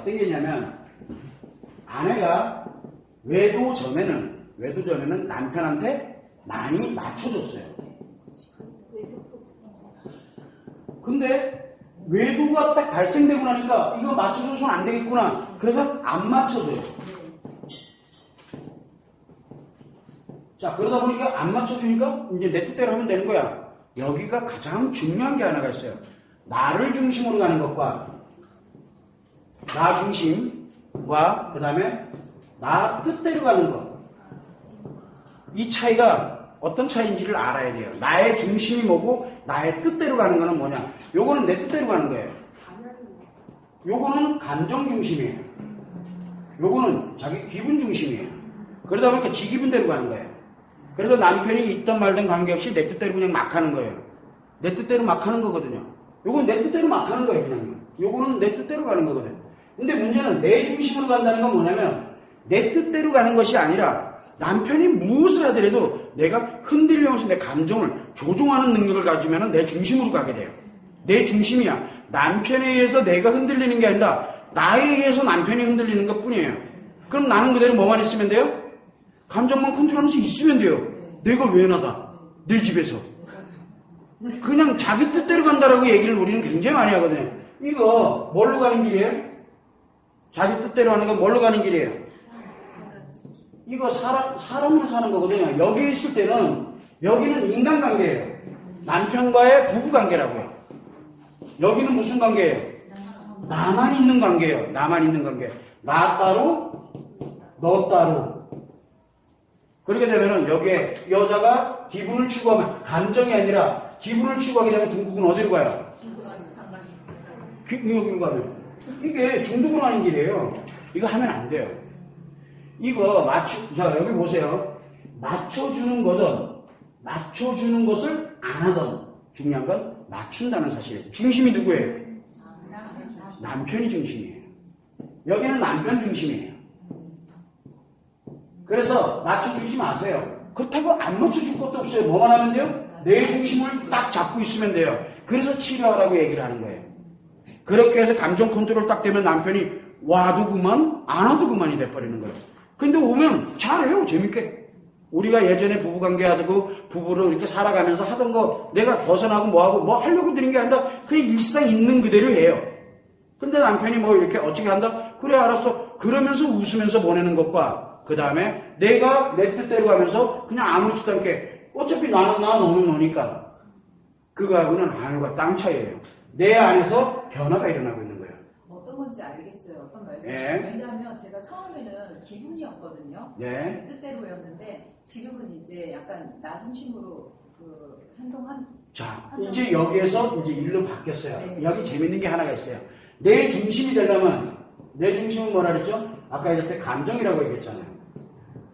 어떤 게 있냐면, 아내가 외도 전에는 남편한테 많이 맞춰줬어요. 근데 외도가 딱 발생되고 나니까 이거 맞춰줘서는 안 되겠구나. 그래서 안 맞춰줘요. 자, 그러다 보니까 안 맞춰주니까 이제 내 뜻대로 하면 되는 거야. 여기가 가장 중요한 게 하나가 있어요. 나를 중심으로 가는 것과 나 중심과 그 다음에 나 뜻대로 가는 것. 이 차이가 어떤 차이인지를 알아야 돼요. 나의 중심이 뭐고 나의 뜻대로 가는 거는 뭐냐. 요거는 내 뜻대로 가는 거예요. 요거는 감정 중심이에요. 요거는 자기 기분 중심이에요. 그러다 보니까 지 기분대로 가는 거예요. 그래서 남편이 있던 말든 관계없이 내 뜻대로 그냥 막 하는 거예요. 내 뜻대로 막 하는 거거든요. 요건 내 뜻대로 막 하는 거예요, 그냥. 요거는 내 뜻대로 가는 거거든요. 근데 문제는 내 중심으로 간다는 건 뭐냐면 내 뜻대로 가는 것이 아니라 남편이 무엇을 하더라도 내가 흔들리면서 내 감정을 조종하는 능력을 가지면 내 중심으로 가게 돼요. 내 중심이야. 남편에 의해서 내가 흔들리는 게 아니라 나에 의해서 남편이 흔들리는 것 뿐이에요. 그럼 나는 그대로 뭐만 있으면 돼요? 감정만 컨트롤하면서 있으면 돼요. 내가 왜 나가? 내 집에서. 그냥 자기 뜻대로 간다라고 얘기를 우리는 굉장히 많이 하거든요. 이거 뭘로 가는 길이에요? 자기 뜻대로 하는 건 뭘로 가는 길이에요? 이거 사람으로 사는 거거든요. 여기 있을 때는 여기는 인간관계예요. 남편과의 부부관계라고요. 여기는 무슨 관계예요? 나만 있는 관계예요. 나만 있는 관계. 나 따로 너 따로. 그렇게 되면은 여기에 여자가 기분을 추구하면 감정이 아니라 기분을 추구하게 되면 궁극은 어디로 가요? 여기로 가면. 이게 중독으로 가는 길이에요. 이거 하면 안 돼요. 이거 자, 여기 보세요. 맞춰주는 것을 안 하던 중요한 건 맞춘다는 사실이에요. 중심이 누구예요? 남편이 중심이에요. 여기는 남편 중심이에요. 그래서 맞춰주지 마세요. 그렇다고 안 맞춰줄 것도 없어요. 뭐만 하면 돼요? 내 중심을 딱 잡고 있으면 돼요. 그래서 치료하라고 얘기를 하는 거예요. 그렇게 해서 감정 컨트롤 딱 되면 남편이 와도 그만, 안 와도 그만이 돼버리는 거예요. 근데 오면 잘해요. 재밌게. 우리가 예전에 부부관계 하고 부부로 이렇게 살아가면서 하던 거 내가 벗어나고 뭐하고 뭐 하려고 드린 게 아니라 그냥 일상 있는 그대로 해요. 근데 남편이 뭐 이렇게 어떻게 한다? 그래 알았어. 그러면서 웃으면서 보내는 것과 그 다음에 내가 내 뜻대로 가면서 그냥 아무렇지도 않게 어차피 나는 너는 너니까 그거하고는 하늘과 땅 차이예요. 내 안에서 변화가 일어나고 있는 거예요. 어떤 건지 알겠어요. 어떤 말씀이신지. 왜냐하면 제가 처음에는 기분이었거든요. 네. 뜻대로였는데 지금은 이제 약간 나 중심으로 행동한. 자, 이제 여기에서 이제 일로 바뀌었어요. 네. 여기 재밌는 게 하나가 있어요. 내 중심이 되려면 내 중심은 뭐라 그랬죠? 아까 얘기할 때 감정이라고 얘기했잖아요.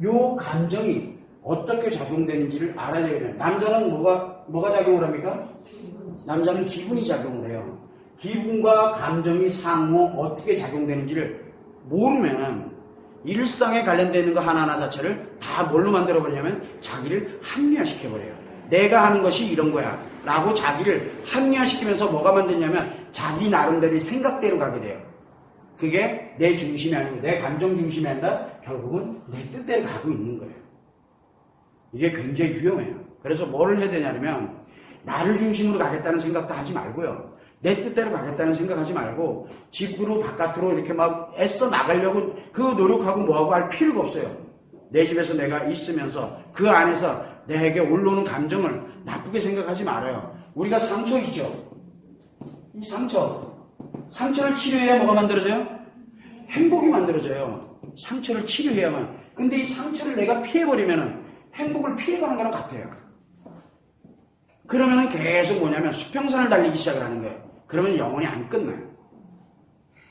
요 감정이 어떻게 작용되는지를 알아야 되거든요. 남자는 뭐가 작용을 합니까? 남자는 기분이 작용을 해요. 기분과 감정이 상호 어떻게 작용되는지를 모르면은 일상에 관련되는 거 하나하나 자체를 다 뭘로 만들어버리냐면 자기를 합리화시켜버려요. 내가 하는 것이 이런 거야 라고 자기를 합리화시키면서 뭐가 만드냐면 자기 나름대로의 생각대로 가게 돼요. 그게 내 중심이 아니고 내 감정 중심이 아니라 결국은 내 뜻대로 가고 있는 거예요. 이게 굉장히 위험해요. 그래서 뭐를 해야 되냐면 나를 중심으로 가겠다는 생각도 하지 말고요. 내 뜻대로 가겠다는 생각하지 말고 집으로 바깥으로 이렇게 막 애써 나가려고 그 노력하고 뭐하고 할 필요가 없어요. 내 집에서 내가 있으면서 그 안에서 내게 올라오는 감정을 나쁘게 생각하지 말아요. 우리가 상처 있죠. 이 상처를 치료해야 뭐가 만들어져요? 행복이 만들어져요. 상처를 치료해야만. 근데 이 상처를 내가 피해버리면 행복을 피해가는 거랑 같아요. 그러면은 계속 뭐냐면 수평선을 달리기 시작을 하는 거예요. 그러면 영원히 안 끝나요.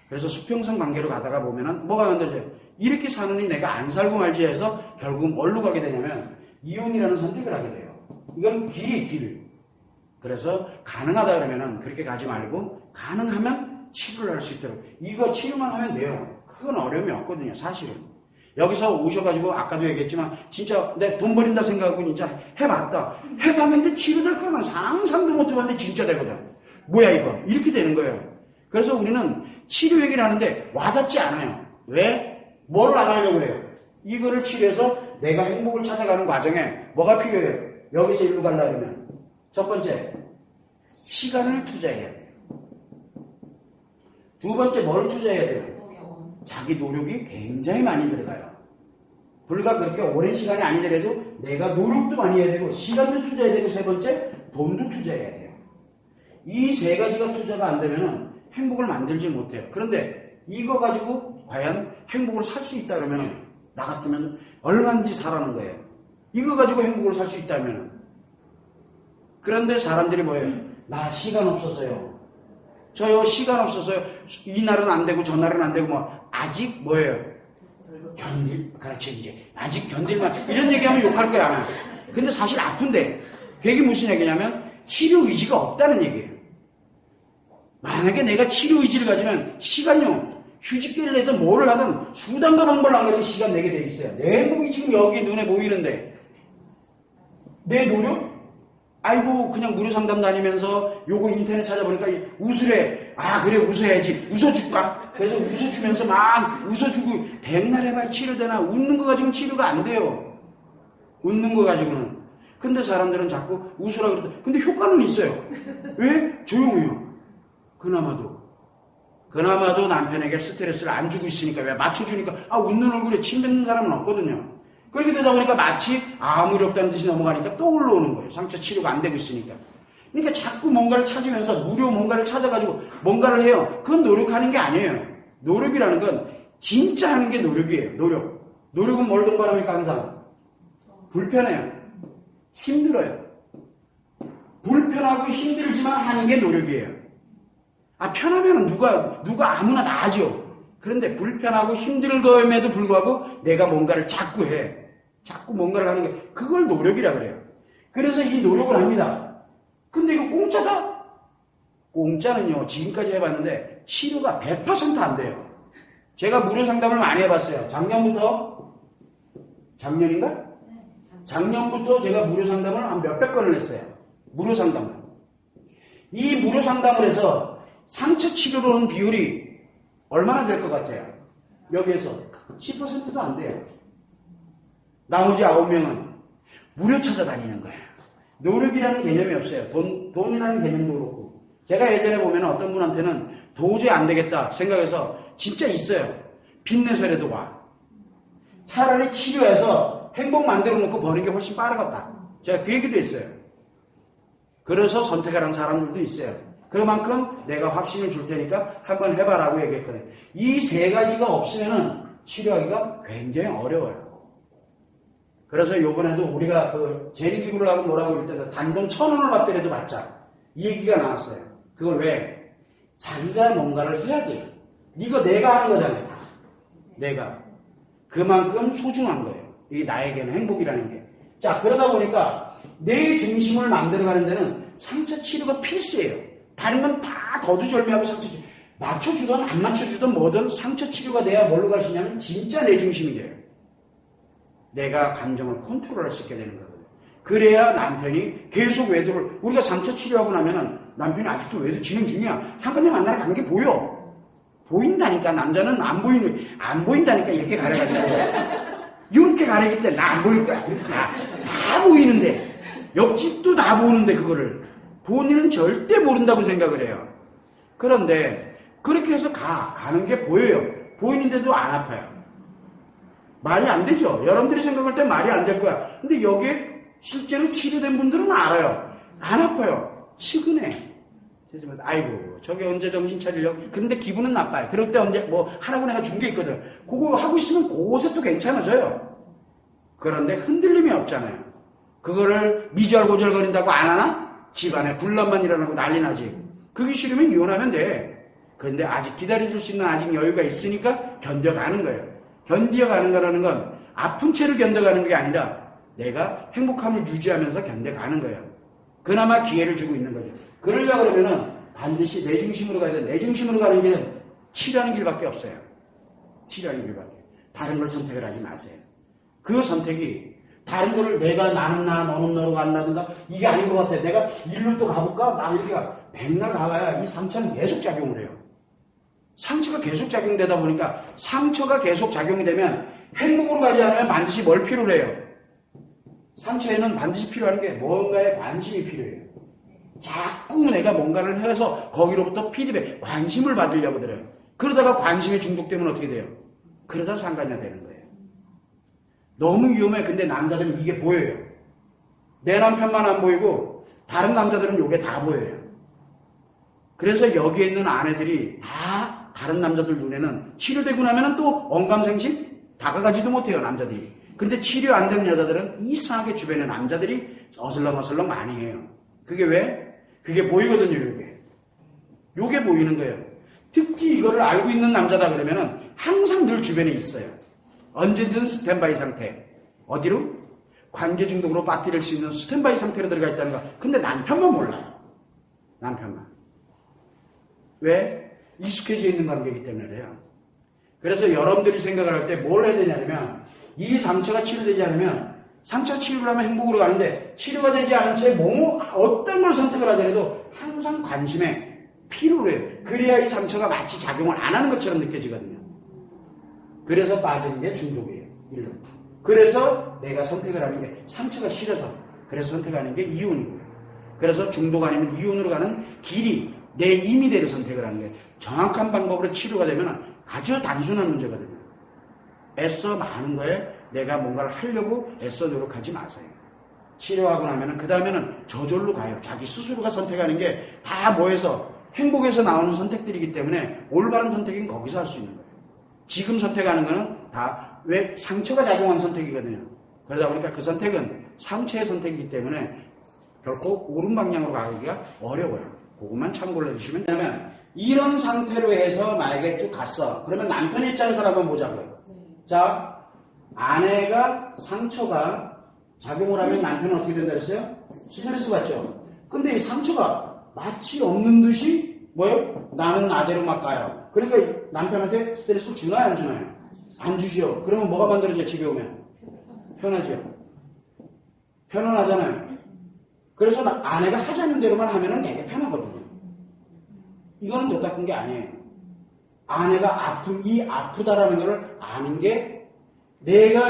그래서 수평선 관계로 가다가 보면은 뭐가 만들어져요? 이렇게 사느니 내가 안 살고 말지 해서 결국은 뭘로 가게 되냐면 이혼이라는 선택을 하게 돼요. 이건 길이에요, 길. 그래서 가능하다 그러면은 그렇게 가지 말고 가능하면 치료를 할 수 있도록 이거 치료만 하면 돼요. 그건 어려움이 없거든요, 사실은. 여기서 오셔가지고 아까도 얘기했지만 진짜 내 돈 버린다 생각하고 진짜 해봤다. 해봤는데 치료될 거는 상상도 못 해봤는데 진짜 되거든. 뭐야 이거? 이렇게 되는 거예요. 그래서 우리는 치료 얘기를 하는데 와닿지 않아요. 왜? 뭘 안 하려고 그래요? 이거를 치료해서 내가 행복을 찾아가는 과정에 뭐가 필요해요? 여기서 일로 가려면 첫 번째, 시간을 투자해야 돼요. 두 번째, 뭘 투자해야 돼요? 자기 노력이 굉장히 많이 들어가요. 불과 그렇게 오랜 시간이 아니더라도 내가 노력도 많이 해야 되고 시간도 투자해야 되고 세 번째, 돈도 투자해야 돼요. 이 세 가지가 투자가 안 되면 행복을 만들지 못해요. 그런데 이거 가지고 과연 행복을 살 수 있다 그러면 나 같으면 얼마든지 사라는 거예요. 이거 가지고 행복을 살 수 있다면. 그런데 사람들이 뭐예요? 나 시간 없어서요. 저요 시간 없어서요. 이날은 안 되고 저날은 안 되고 뭐 아직 뭐예요? 그렇지 이제 아직 견딜만 이런 얘기하면 욕할 거야 안 해. 근데 사실 아픈데 그게 무슨 얘기냐면 치료 의지가 없다는 얘기예요. 만약에 내가 치료 의지를 가지면 시간요 휴직기를 내든 뭐를 하든 수단과 방법을 안 가지고 시간 내게 돼 있어요. 내 행복이 지금 여기 눈에 보이는데 내 노력? 아이고 그냥 무료 상담 다니면서 요거 인터넷 찾아보니까 웃으래. 아 그래 웃어야지. 웃어줄까? 그래서 웃어주면서 막 웃어주고 백날 해봐야 치료되나? 웃는 거 가지고는 치료가 안 돼요. 웃는 거 가지고는. 근데 사람들은 자꾸 웃으라 그러다. 근데 효과는 있어요. 왜? 조용해요. 그나마도 남편에게 스트레스를 안 주고 있으니까 왜 맞춰주니까 웃는 얼굴에 침 뱉는 사람은 없거든요. 그렇게 되다 보니까 마치 아무 리 없다는 듯이 넘어가니까 또 올라오는 거예요. 상처 치료가 안 되고 있으니까. 그러니까 자꾸 뭔가를 찾으면서 무료 뭔가를 찾아가지고 뭔가를 해요. 그건 노력하는 게 아니에요. 노력이라는 건 진짜 하는 게 노력이에요. 노력은 뭘 동반합니까 항상? 불편해요. 힘들어요. 불편하고 힘들지만 하는 게 노력이에요. 편하면 누가 아무나 다 하죠. 그런데 불편하고 힘들음에도 불구하고 내가 뭔가를 자꾸 해. 자꾸 뭔가를 하는 게 그걸 노력이라 그래요. 그래서 이 노력을 합니다. 근데 이거 공짜다? 공짜는요. 지금까지 해봤는데 치료가 100% 안 돼요. 제가 무료 상담을 많이 해봤어요. 작년부터 제가 무료 상담을 한 몇백 건을 했어요. 무료 상담을. 이 무료 상담을 해서 상처 치료로 오는 비율이 얼마나 될 것 같아요? 여기에서 10%도 안 돼요. 나머지 9명은 무료 찾아다니는 거예요. 노력이라는 개념이 없어요. 돈이라는 개념도 그렇고. 제가 예전에 보면 어떤 분한테는 도저히 안 되겠다 생각해서 진짜 있어요. 빚내서라도 와. 차라리 치료해서 행복 만들어 놓고 버는 게 훨씬 빠르겠다. 제가 그 얘기도 했어요. 그래서 선택하는 사람들도 있어요. 그만큼 내가 확신을 줄 테니까 한번 해봐라고 얘기했거든요. 이 세 가지가 없으면은 치료하기가 굉장히 어려워요. 그래서 요번에도 우리가 재리기구를 하고 뭐라고 그럴 때도 단돈 1,000원을 받더라도 받자. 이 얘기가 나왔어요. 그걸 왜? 자기가 뭔가를 해야 돼요. 이거 내가 하는 거잖아요. 내가. 그만큼 소중한 거예요. 이게 나에게는 행복이라는 게. 자, 그러다 보니까 내 중심을 만들어가는 데는 상처 치료가 필수예요. 다른 건 다 거두절미하고 상처 치료. 맞춰주든 안 맞춰주든 뭐든 상처 치료가 돼야 뭘로 가시냐면 진짜 내 중심이 돼요. 내가 감정을 컨트롤할 수 있게 되는 거거든요. 그래야 남편이 계속 외도를, 우리가 상처 치료하고 나면은 남편이 아직도 외도 진행 중이야. 상관님 만나러 간 게 보여. 보인다니까. 남자는 안 보인다니까. 이렇게 가려가지고. 이렇게 가리기 때문에 나 안 보일 거야. 다 보이는데. 옆집도 다 보는데 그거를. 본인은 절대 모른다고 생각을 해요. 그런데 그렇게 해서 가는 게 보여요. 보이는데도 안 아파요. 말이 안 되죠. 여러분들이 생각할 때 말이 안 될 거야. 근데 여기에 실제로 치료된 분들은 알아요. 안 아파요. 치근해. 아이고 저게 언제 정신 차리려고. 근데 기분은 나빠요. 그럴 때 언제 하라고 내가 준 게 있거든. 그거 하고 있으면 그것에 또 괜찮아져요. 그런데 흔들림이 없잖아요. 그거를 미절고절거린다고 안 하나? 집안에 분란만 일어나고 난리 나지. 그게 싫으면 이혼하면 돼. 그런데 아직 기다려줄 수 있는 아직 여유가 있으니까 견뎌가는 거예요. 견뎌가는 거라는 건 아픈 채를 견뎌가는 게 아니라 내가 행복함을 유지하면서 견뎌가는 거예요. 그나마 기회를 주고 있는 거죠. 그러려고 그러면은 반드시 내 중심으로 가야 돼. 내 중심으로 가는 길은 치료하는 길밖에 없어요. 치료하는 길밖에. 다른 걸 선택을 하지 마세요. 그 선택이 다른 걸 나는 나, 너는 너로 간다든가 이게 아닌 것 같아. 내가 일로 또 가볼까? 막 이렇게 백날 가봐야 이 상처는 계속 작용을 해요. 상처가 계속 작용되다 보니까 상처가 계속 작용이 되면 행복으로 가지 않으면 반드시 뭘 필요로 해요? 상처에는 반드시 필요한 게 뭔가에 관심이 필요해요. 자꾸 내가 뭔가를 해서 거기로부터 피드백, 관심을 받으려고 들어요. 그러다가 관심에 중독되면 어떻게 돼요? 그러다 상간녀 되는 거예요. 너무 위험해. 근데 남자들은 이게 보여요. 내 남편만 안 보이고 다른 남자들은 이게 다 보여요. 그래서 여기에 있는 아내들이 다 다른 남자들 눈에는 치료되고 나면 또 언감생심 다가가지도 못해요, 남자들이. 근데 치료 안 되는 여자들은 이상하게 주변에 남자들이 어슬렁어슬렁 많이 해요. 그게 왜? 그게 보이거든요, 요게 보이는 거예요. 특히 이거를 알고 있는 남자다 그러면은 항상 늘 주변에 있어요. 언제든 스탠바이 상태. 어디로? 관계 중독으로 빠뜨릴 수 있는 스탠바이 상태로 들어가 있다는 거. 근데 남편만 몰라요. 남편만. 왜? 익숙해져 있는 관계이기 때문에 그래요. 그래서 여러분들이 생각을 할 때 뭘 해야 되냐면 이 상처가 치료되지 않으면 상처 치료를 하면 행복으로 가는데 치료가 되지 않은 채 어떤 걸 선택을 하더라도 항상 관심에 필요로 해요. 그래야 이 상처가 마치 작용을 안 하는 것처럼 느껴지거든요. 그래서 빠지는 게 중독이에요. 일로. 그래서 내가 선택을 하는 게 상처가 싫어서 그래서 선택하는 게 이혼이고요. 그래서 중독 아니면 이혼으로 가는 길이 내 임의대로 선택을 하는 게 정확한 방법으로 치료가 되면 아주 단순한 문제거든요. 애써 많은 거에 내가 뭔가를 하려고 애써 노력하지 마세요. 치료하고 나면은 그 다음에는 저절로 가요. 자기 스스로가 선택하는 게 다 모여서 행복에서 나오는 선택들이기 때문에 올바른 선택은 거기서 할 수 있는 거예요. 지금 선택하는 거는 다 왜 상처가 작용한 선택이거든요. 그러다 보니까 그 선택은 상처의 선택이기 때문에 결코 옳은 방향으로 가기가 어려워요. 그것만 참고를 해주시면 되면 이런 상태로 해서 만약에 쭉 갔어. 그러면 남편 입장에서 한번 보자고요. 자, 아내가 상처가 작용을 하면 남편은 어떻게 된다 그랬어요? 스트레스 받죠. 근데 이 상처가 마치 없는 듯이 뭐예요? 나는 나대로 막 가요. 그러니까 남편한테 스트레스 주나요 안 주나요? 안 주시오. 그러면 뭐가 만들어져 집에 오면? 편하죠. 편안하잖아요. 그래서 아내가 하자는 대로만 하면은 되게 편하거든요. 이거는 똑같은 게 아니에요. 아내가 아프다라는 걸 아는 게 내가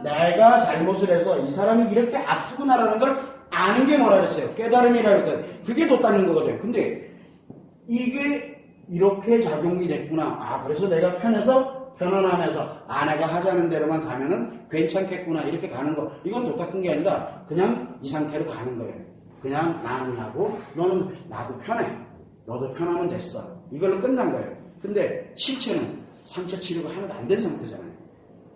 내가 잘못을 해서 이 사람이 이렇게 아프구나라는 걸 아는 게 뭐라 그랬어요? 깨달음이라 그랬거든요. 그게 돋다는 거거든요. 근데 이게 이렇게 작용이 됐구나. 그래서 내가 편안하면서 아내가 하자는 대로만 가면은 괜찮겠구나. 이렇게 가는 거. 이건 똑같은 게 아니라 그냥 이 상태로 가는 거예요. 그냥 나는 나고 너는 나도 편해. 너도 편하면 됐어. 이걸로 끝난 거예요. 근데 실체는 상처 치료가 하나도 안 된 상태잖아요.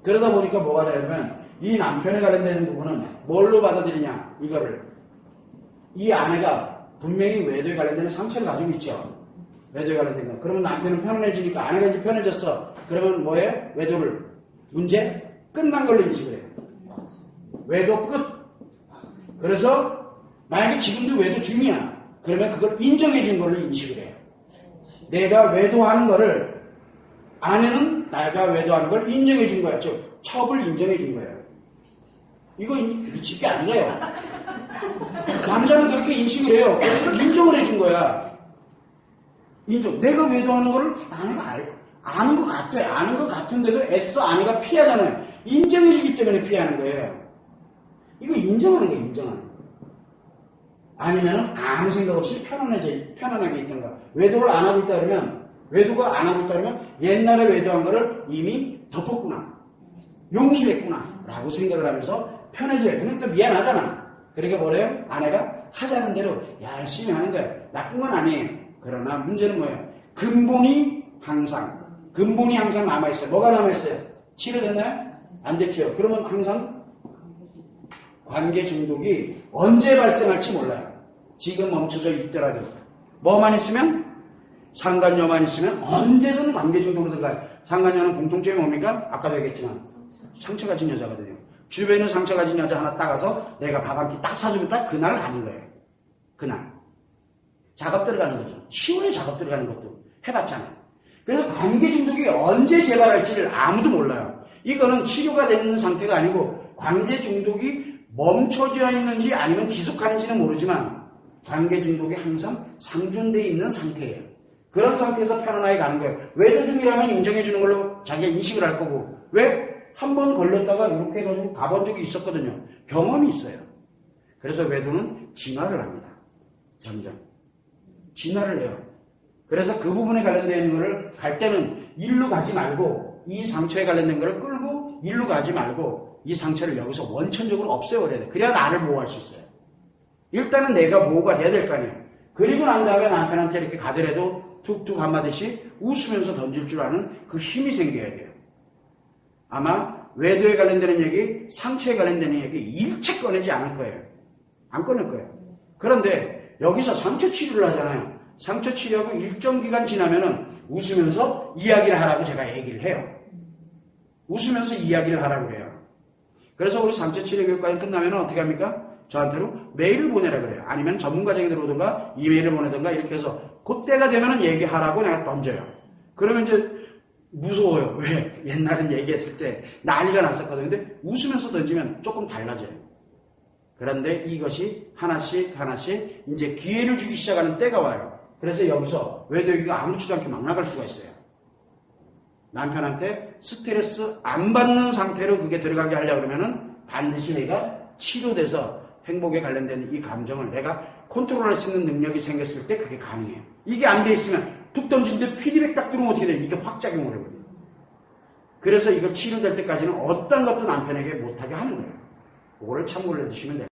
그러다 보니까 뭐가 되냐면 이 남편에 관련되는 부분은 뭘로 받아들이냐 이거를 이 아내가 분명히 외도에 관련되는 상처를 가지고 있죠. 외도에 관련된 거. 그러면 남편은 편안해지니까 아내가 이제 편해졌어. 그러면 뭐예요? 외도를 문제 끝난 걸로 인식을 해요. 외도 끝. 그래서 만약에 지금도 외도 중이야. 그러면 그걸 인정해 준 걸로 인식을 해요. 내가 외도하는 거를 아내는 내가 외도하는 걸 인정해 준 거야. 즉 첩을 인정해 준 거예요. 이거 미칠 게 아니에요. 남자는 그렇게 인식을 해요. 그래서 인정을 해 준 거야. 인정. 내가 외도하는 거를 아내가 아는 것 같아. 아는 것 같은데도 애써 아내가 피하잖아요. 인정해 주기 때문에 피하는 거예요. 이거 인정하는 거예요. 인정하는 거. 아니면 아무 생각 없이 편안하게 있던가. 외도를 안 하고 있다 그러면 외도가 안 하고 있다 그러면 옛날에 외도한 거를 이미 덮었구나. 용서했구나. 라고 생각을 하면서 편해져요. 그러니까 미안하잖아. 그러니까 뭐래요? 아내가 하자는 대로 열심히 하는 거예요. 나쁜 건 아니에요. 그러나 문제는 뭐예요? 근본이 항상 남아있어요. 뭐가 남아있어요? 치료됐나요? 안 됐죠. 그러면 항상 관계 중독이 언제 발생할지 몰라요. 지금 멈춰져 있더라도. 뭐만 있으면? 상간녀만 있으면 언제든 관계 중독으로 들어가요. 상간녀는 공통점이 뭡니까? 아까도 얘기했지만 상처 가진 여자거든요. 주변에 상처 가진 여자 하나 따가서 내가 밥 한 끼 딱 사주면 딱 그날 가는 거예요. 그날. 작업 들어가는 거죠. 시원히 작업 들어가는 것도 해봤잖아요. 그래서 관계 중독이 언제 재발할지를 아무도 몰라요. 이거는 치료가 되는 상태가 아니고 관계 중독이 멈춰져 있는지 아니면 지속하는지는 모르지만 관계 중독이 항상 상존되어 있는 상태예요. 그런 상태에서 편안하게 가는 거예요. 외도 중이라면 인정해 주는 걸로 자기가 인식을 할 거고. 왜? 한 번 걸렸다가 이렇게 해가지고 가본 적이 있었거든요. 경험이 있어요. 그래서 외도는 진화를 합니다. 점점. 진화를 해요. 그래서 그 부분에 관련된 거를 갈 때는 일로 가지 말고 이 상처에 관련된 거를 끌고 일로 가지 말고 이 상처를 여기서 원천적으로 없애버려야 돼. 그래야 나를 보호할 수 있어요. 일단은 내가 보호가 돼야 될 거 아니에요. 그리고 난 다음에 남편한테 이렇게 가더라도 툭툭 한마디씩 웃으면서 던질 줄 아는 그 힘이 생겨야 돼요. 아마 외도에 관련되는 얘기, 상처에 관련되는 얘기 일체 꺼내지 않을 거예요. 안 꺼낼 거예요. 그런데 여기서 상처 치료를 하잖아요. 상처 치료하고 일정 기간 지나면은 웃으면서 이야기를 하라고 제가 얘기를 해요. 웃으면서 이야기를 하라고 그래요. 그래서 우리 상처 치료 교육까지 끝나면 어떻게 합니까? 저한테로 메일을 보내라 그래요. 아니면 전문가에게 들어오든가 이메일을 보내든가 이렇게 해서 그때가 되면은 얘기하라고 내가 던져요. 그러면 이제 무서워요. 왜? 옛날엔 얘기했을 때 난리가 났었거든요. 근데 웃으면서 던지면 조금 달라져요. 그런데 이것이 하나씩 하나씩 이제 기회를 주기 시작하는 때가 와요. 그래서 여기서 외도얘기가 아무렇지도 않게 막 나갈 수가 있어요. 남편한테 스트레스 안 받는 상태로 그게 들어가게 하려고 그러면은 반드시 내가 치료돼서 행복에 관련된 이 감정을 내가 컨트롤할 수 있는 능력이 생겼을 때 그게 가능해요. 이게 안 돼 있으면 툭 던지는데 피드백 딱 들어오면 어떻게 돼요? 이게 확 작용을 해버려요. 그래서 이거 치료될 때까지는 어떤 것도 남편에게 못하게 하는 거예요. 그거를 참고를 해두시면 돼요.